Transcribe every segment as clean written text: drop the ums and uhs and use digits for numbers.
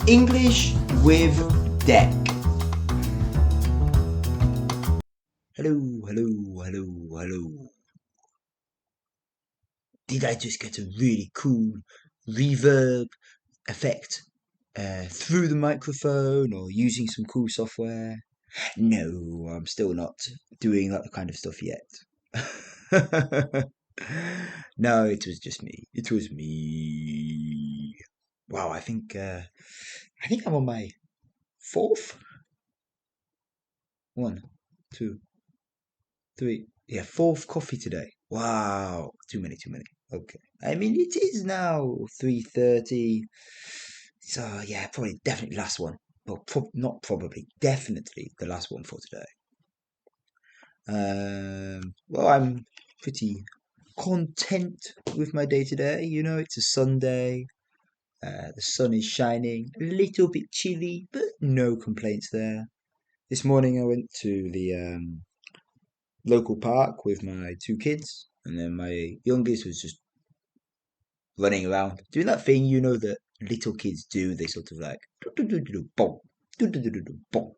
English with Deck. Hello, hello, hello, hello. Did I just get a really cool reverb effect through the microphone or using some cool software? No, I'm still not doing that kind of stuff yet. No, it was just me. It was me. Wow, I think I'm on my fourth. One, two, three. Yeah, fourth coffee today. Wow, too many, too many. Okay. I mean, it is now 3:30. So yeah, probably definitely last one. Well, not probably, definitely the last one for today. Well, I'm pretty content with my day today. You know, it's a Sunday. The sun is shining, a little bit chilly, but no complaints there. This morning I went to the local park with my two kids, and then my youngest was just running around doing that thing that little kids do. They sort of like boom, boom.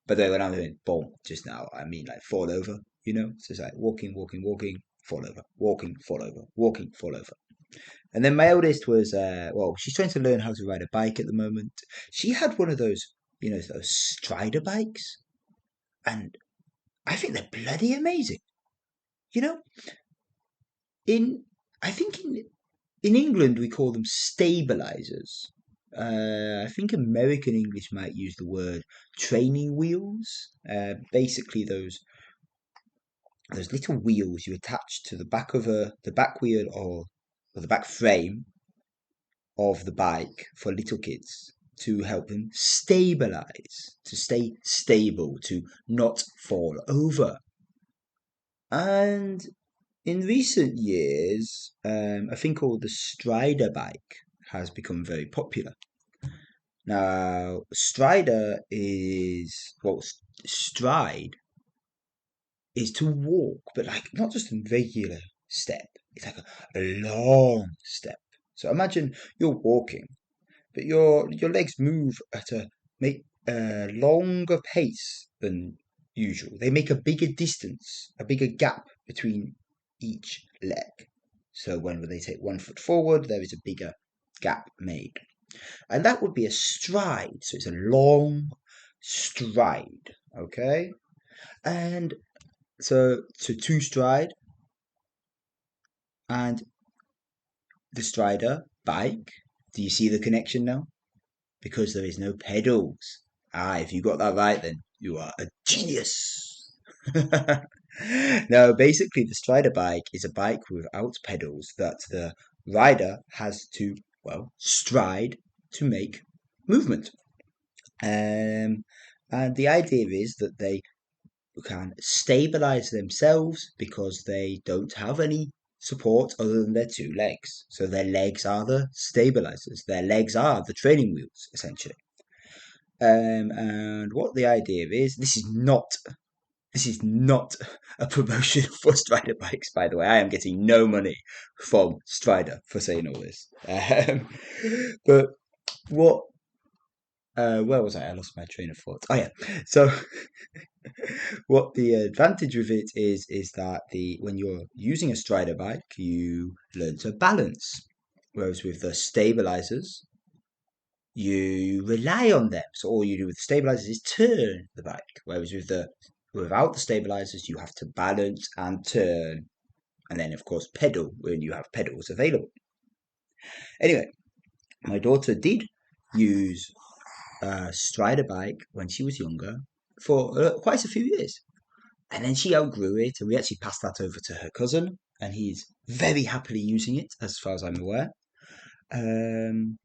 But then when I'm doing boom just now, I mean like fall over. So it's like walking, walking, walking, fall over, walking, fall over, walking, fall over. And then my eldest was well, she's trying to learn how to ride a bike at the moment. She had one of those, those Strider bikes, and I think they're bloody amazing. You know, in I think in England we call them stabilizers. I think American English might use the word training wheels. Basically, those little wheels you attach to the back of the back wheel or the back frame of the bike for little kids to help them stabilize, to stay stable, to not fall over. And in recent years, a thing called the Strider bike has become very popular. Now, stride is to walk, but like not just a regular step. It's like a long step. So imagine you're walking, but your legs move at a longer pace than usual. They make a bigger distance, a bigger gap between each leg. So when they take 1 foot forward, there is a bigger gap made. And that would be a stride. So it's a long stride. Okay? And so two stride and the strider bike. Do you see the connection now? Because there is no pedals. Ah, if you got that right, then you are a genius. No, basically, the Strider bike is a bike without pedals that the rider has to, well, stride to make movement. Um, and the idea is that they can stabilize themselves because they don't have any support other than their two legs. So their legs are the stabilizers. Their legs are the training wheels, essentially. And what the idea is, this is not a promotion for Strider bikes, by the way. I am getting no money from Strider for saying all this. But what? Where was I? I lost my train of thought. Oh yeah. So what the advantage with it is that the when you're using a Strider bike, you learn to balance, whereas with the stabilizers, you rely on them. So all you do with the stabilizers is turn the bike, whereas without the stabilizers, you have to balance and turn, and then of course pedal when you have pedals available. Anyway, my daughter did use a Strider bike when she was younger for quite a few years. And then she outgrew it, and we actually passed that over to her cousin, and he's very happily using it, as far as I'm aware. Um,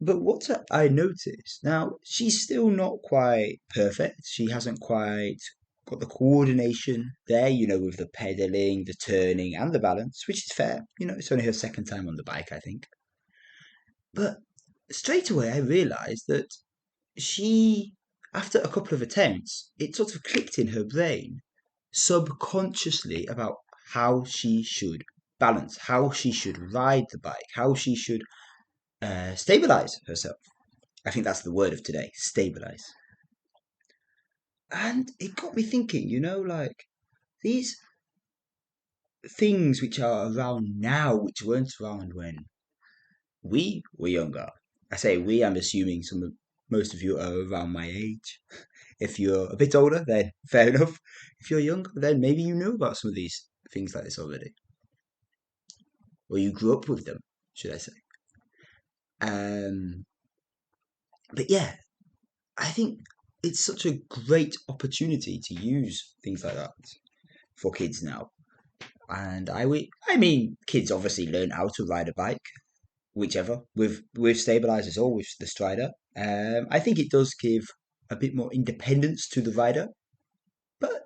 but what I noticed now, she's still not quite perfect. She hasn't quite got the coordination there, with the pedaling, the turning, and the balance, which is fair. It's only her second time on the bike, I think. But straight away, I realized that she, after a couple of attempts, it sort of clicked in her brain subconsciously about how she should balance, how she should ride the bike, how she should stabilize herself. I think that's the word of today, stabilize. And it got me thinking, like these things which are around now, which weren't around when we were younger. I say we, I'm assuming most of you are around my age. If you're a bit older, then fair enough. If you're younger, then maybe you know about some of these things like this already, or you grew up with them, should I say? Um, but yeah, I think it's such a great opportunity to use things like that for kids now. And I mean, kids obviously learn how to ride a bike, whichever, with stabilizers or with the Strider. I think it does give a bit more independence to the rider, but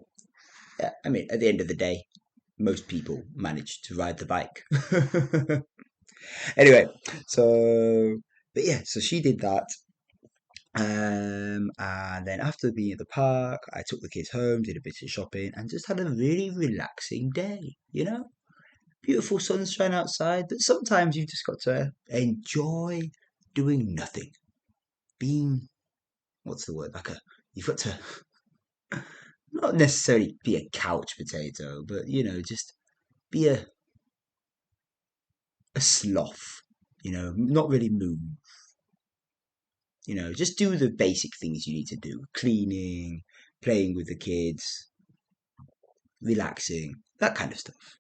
yeah, I mean, at the end of the day, most people manage to ride the bike. Anyway, so but yeah, so she did that. And then after being at the park, I took the kids home, did a bit of shopping, and just had a really relaxing day. Beautiful sunshine outside, but sometimes you've just got to enjoy doing nothing. Being, what's the word? You've got to not necessarily be a couch potato, but, just be a sloth, not really move. Just do the basic things you need to do: cleaning, playing with the kids, relaxing, that kind of stuff.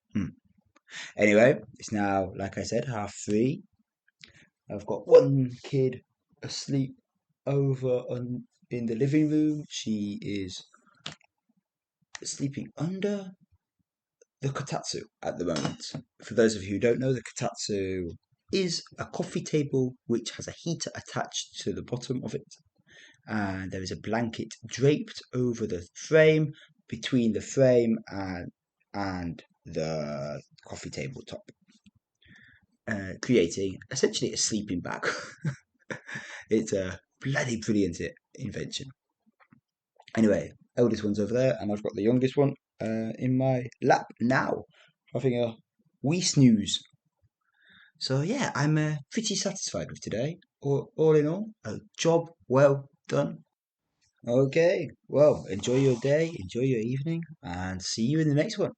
Anyway, it's now, like I said, 3:30. I've got one kid asleep in the living room. She is sleeping under the kotatsu at the moment. For those of you who don't know, the kotatsu is a coffee table which has a heater attached to the bottom of it, and there is a blanket draped over the frame, between the frame and the coffee table top, creating essentially a sleeping bag. It's a bloody brilliant invention. Anyway, eldest one's over there, and I've got the youngest one in my lap now, having a wee snooze. So yeah, I'm pretty satisfied with today. All in all, a job well done. Okay, well, enjoy your day, enjoy your evening, and see you in the next one.